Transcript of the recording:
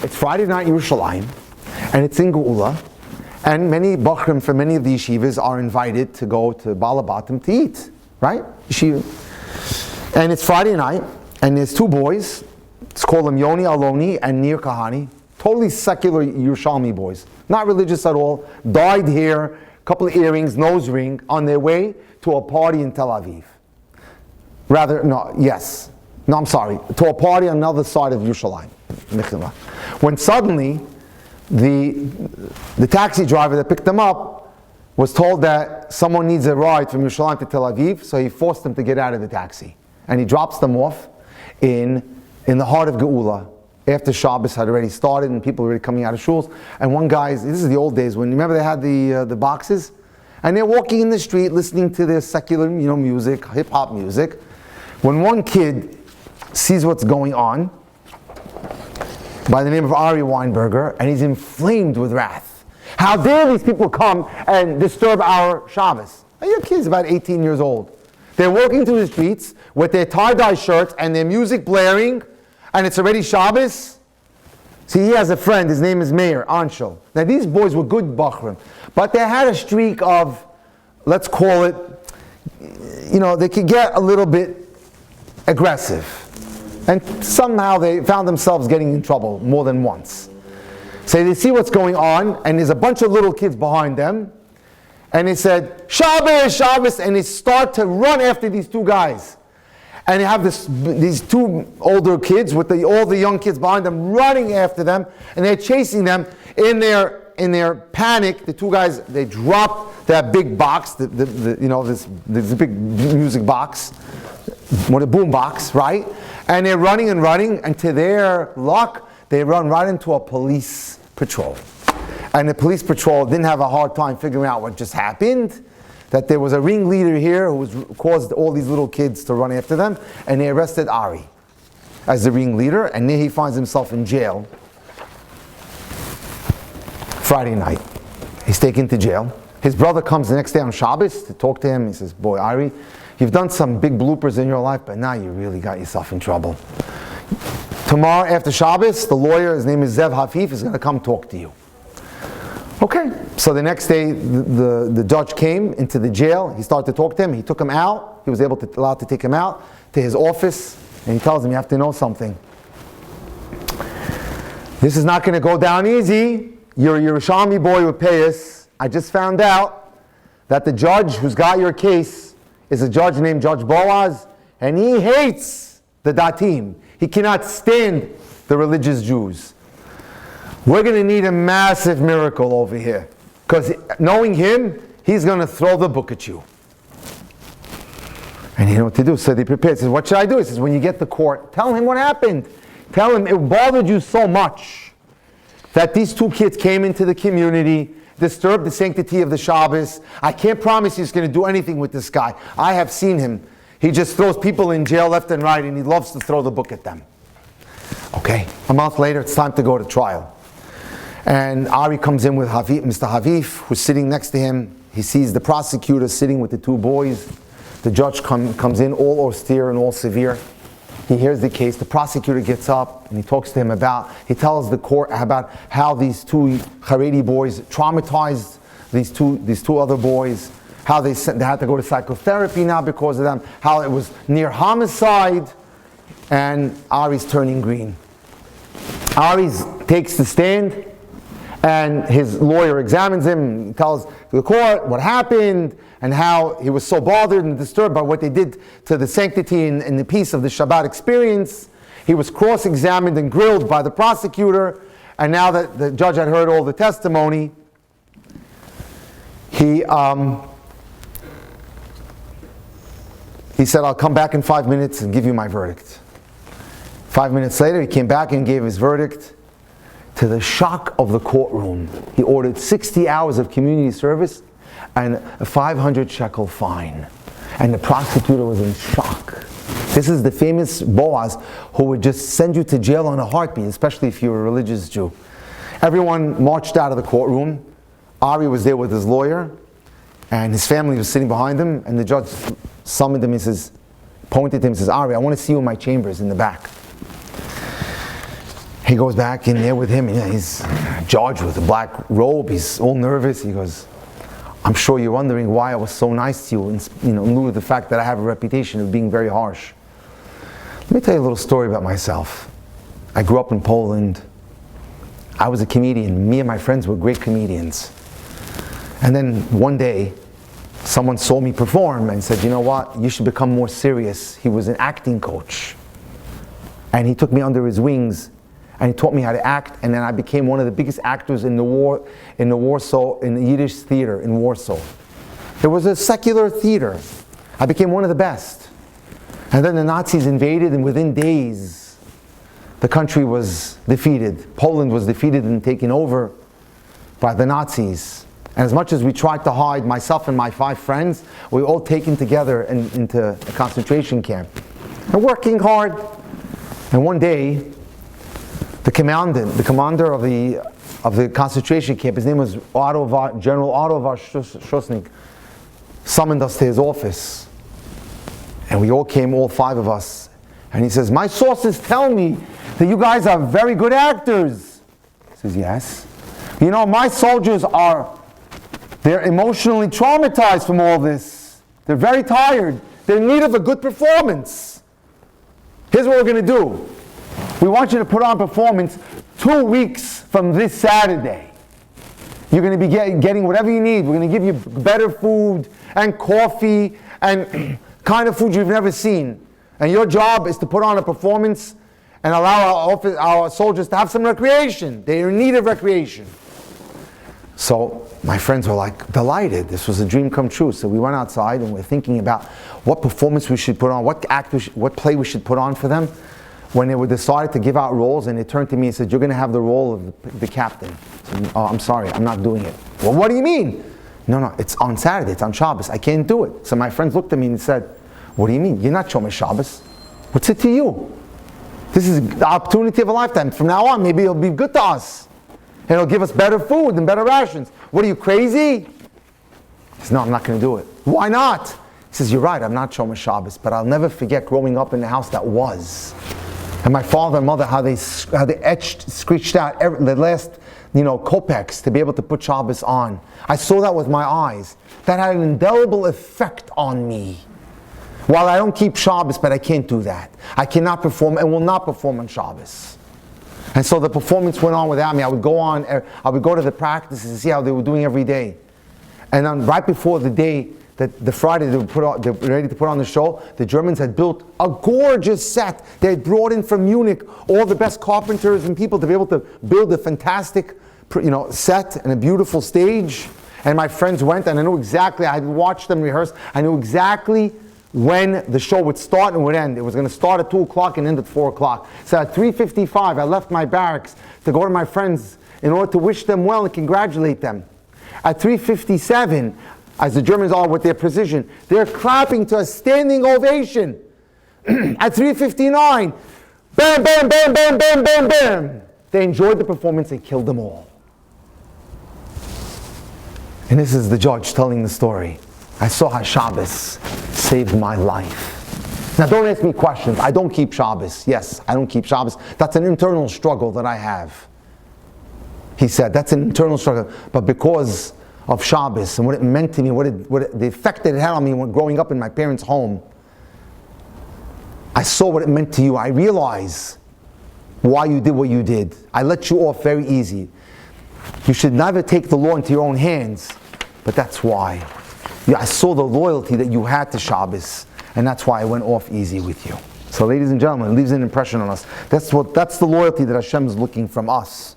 It's Friday night in Yerushalayim, and it's in Geula, and many Bachrim from many of the yeshivas are invited to go to Balabatim to eat, right? Yeshiva. And it's Friday night, and there's two boys. Let's call them Yoni Aloni and Nir Kahani. Totally secular Yerushalmi boys. Not religious at all. Dyed hair, couple of earrings, nose ring, on their way to a party in Tel Aviv. I'm sorry. To a party on the other side of Yerushalayim. When suddenly, the taxi driver that picked them up was told that someone needs a ride from Yerushalayim to Tel Aviv, so he forced them to get out of the taxi. And he drops them off in the heart of Geula, after Shabbos had already started and people were already coming out of shuls. And one guy, this is the old days, when remember they had the boxes? And they're walking in the street listening to their secular music, hip-hop music. When one kid sees what's going on, by the name of Ari Weinberger, and he's inflamed with wrath. How dare these people come and disturb our Shabbos? Your kid's about 18 years old. They're walking through the streets with their tie-dye shirts and their music blaring, and it's already Shabbos. See, he has a friend, his name is Meir Anshel. Now these boys were good Bachrim, but they had a streak of, let's call it, they could get a little bit aggressive. And somehow they found themselves getting in trouble more than once. So they see what's going on, and there's a bunch of little kids behind them, and they said, Shabbos, Shabbos, and they start to run after these two guys. And they have these two older kids with all the young kids behind them running after them, and they're chasing them. In their panic, the two guys, they drop that big box, this big music box, a boom box, right? And they're running, and to their luck, they run right into a police patrol. And the police patrol didn't have a hard time figuring out what just happened, that there was a ringleader here who caused all these little kids to run after them, and they arrested Ari as the ringleader, and there he finds himself in jail Friday night. He's taken to jail. His brother comes the next day on Shabbos to talk to him. He says, boy, Ari, you've done some big bloopers in your life, but now you really got yourself in trouble. Tomorrow after Shabbos, the lawyer, his name is Zev Hafif, is going to come talk to you. Okay, so the next day the judge came into the jail. He started to talk to him. He took him out. He was allowed to take him out to his office, and he tells him, you have to know something. This is not going to go down easy. You're a Yerushalmi boy with payas. I just found out that the judge who's got your case is a judge named Judge Boaz, and he hates the Datim. He cannot stand the religious Jews. We're going to need a massive miracle over here, because knowing him, he's going to throw the book at you. And he didn't know what to do, so they prepared. He says, what should I do? He says, when you get to court, tell him what happened. Tell him it bothered you so much that these two kids came into the community, disturbed the sanctity of the Shabbos. I can't promise he's going to do anything with this guy. I have seen him. He just throws people in jail left and right, and he loves to throw the book at them. Okay, a month later, it's time to go to trial. And Ari comes in with Mr. Havif, who's sitting next to him. He sees the prosecutor sitting with the two boys. The judge comes in all austere and all severe. He hears the case. The prosecutor gets up and he talks to him he tells the court about how these two Haredi boys traumatized these two other boys, how they had to go to psychotherapy now because of them, how it was near homicide, and Ari's turning green. Ari takes the stand, and his lawyer examines him, tells the court what happened, and how he was so bothered and disturbed by what they did to the sanctity and the peace of the Shabbat experience. He was cross-examined and grilled by the prosecutor, and now that the judge had heard all the testimony, he said, I'll come back in 5 minutes and give you my verdict. 5 minutes later, he came back and gave his verdict. To the shock of the courtroom, he ordered 60 hours of community service and a 500 shekel fine. And the prosecutor was in shock. This is the famous Boaz who would just send you to jail on a heartbeat, especially if you're a religious Jew. Everyone marched out of the courtroom. Ari was there with his lawyer, and his family was sitting behind him, and the judge summoned him. Pointed to him and says, Ari, I want to see you in my chambers in the back. He goes back in there with him, and he's George with a black robe. He's all nervous. He goes, I'm sure you're wondering why I was so nice to you, in lieu of the fact that I have a reputation of being very harsh. Let me tell you a little story about myself. I grew up in Poland. I was a comedian. Me and my friends were great comedians. And then one day, someone saw me perform and said, you know what, you should become more serious. He was an acting coach. And he took me under his wings, and he taught me how to act, and then I became one of the biggest actors in the Yiddish theater in Warsaw. It was a secular theater. I became one of the best. And then the Nazis invaded, and within days, the country was defeated. Poland was defeated and taken over by the Nazis. And as much as we tried to hide, myself and my 5 friends, we were all taken together into a concentration camp. And working hard. And one day, the commander of the concentration camp, his name was General Otto Warszczosnik, summoned us to his office. And we all came, all 5 of us. And he says, my sources tell me that you guys are very good actors. He says, yes. You know, my soldiers they're emotionally traumatized from all this. They're very tired. They're in need of a good performance. Here's what we're going to do. We want you to put on a performance 2 weeks from this Saturday. You're going to be getting whatever you need. We're going to give you better food and coffee and kind of food you've never seen. And your job is to put on a performance and allow our soldiers to have some recreation. They're in need of recreation. So my friends were like delighted. This was a dream come true. So we went outside and we're thinking about what performance we should put on, what play we should put on for them. When they were decided to give out roles, and they turned to me and said, you're going to have the role of the captain. I said, oh, I'm sorry, I'm not doing it. Well, what do you mean? No, it's on Saturday, it's on Shabbos, I can't do it. So my friends looked at me and said, what do you mean? You're not Shomer Shabbos. What's it to you? This is the opportunity of a lifetime. From now on, maybe it'll be good to us. And it'll give us better food and better rations. What are you, crazy? He says, no, I'm not going to do it. Why not? He says, you're right, I'm not Shomer Shabbos, but I'll never forget growing up in the house that was. And my father and mother, how they screeched out the last, kopecks to be able to put Shabbos on. I saw that with my eyes. That had an indelible effect on me. While I don't keep Shabbos, but I can't do that. I cannot perform and will not perform on Shabbos. And so the performance went on without me. I would go to the practices and see how they were doing every day. And then right before the day, the Friday they were ready to put on the show, the Germans had built a gorgeous set. They had brought in from Munich all the best carpenters and people to be able to build a fantastic set and a beautiful stage. And my friends went, and I knew exactly, I had watched them rehearse, I knew exactly when the show would start and would end. It was going to start at 2 o'clock and end at 4 o'clock. So at 3:55, I left my barracks to go to my friends in order to wish them well and congratulate them. At 3:57, as the Germans are with their precision, they're clapping to a standing ovation. At 3:59, bam, bam, bam, bam, bam, bam, bam. They enjoyed the performance and killed them all. And this is the judge telling the story. I saw how Shabbos saved my life. Now don't ask me questions. I don't keep Shabbos. Yes, I don't keep Shabbos. That's an internal struggle that I have. He said, that's an internal struggle. But because of Shabbos and what it meant to me, the effect that it had on me when growing up in my parents' home, I saw what it meant to you. I realize why you did what you did. I let you off very easy. You should never take the law into your own hands, but that's why. I saw the loyalty that you had to Shabbos, and that's why I went off easy with you. So ladies and gentlemen, it leaves an impression on us. That's the loyalty that Hashem is looking from us.